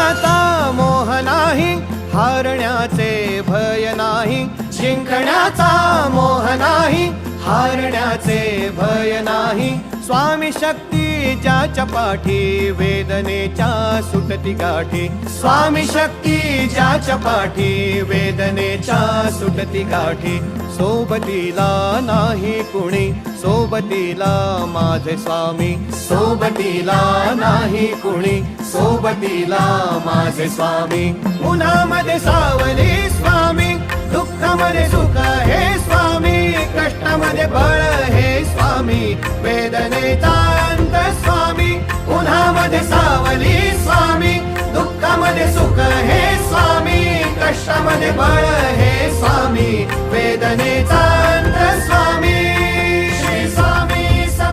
जिंकण्याचा मोह नाही, हारण्याचे भय नाही. जिंकण्याचा मोह नाही, हारण्याचे भय नाही. स्वामी शक्ती ज्याच्या पाठी, वेदनेच्या सुटती गाठी. स्वामी शक्ती ज्याच्या पाठी, वेदनेच्या सुटती गाठी. सोबतीला नाही कुणी, सोबतीला माझे स्वामी. सोबतीला नाही कुणी, सोबतीला माझे स्वामी. उन्हामध्ये सावली स्वामी, दुःखामध्ये सुख हे स्वामी. कष्टामध्ये बळ हे स्वामी, वेदनेचा अंत स्वामी. उन्हामध्ये सावली स्वामी, दुःखामध्ये सुख हे स्वामी. कष्टामध्ये बळ हे स्वामी, वेदनेचा अंत स्वामी.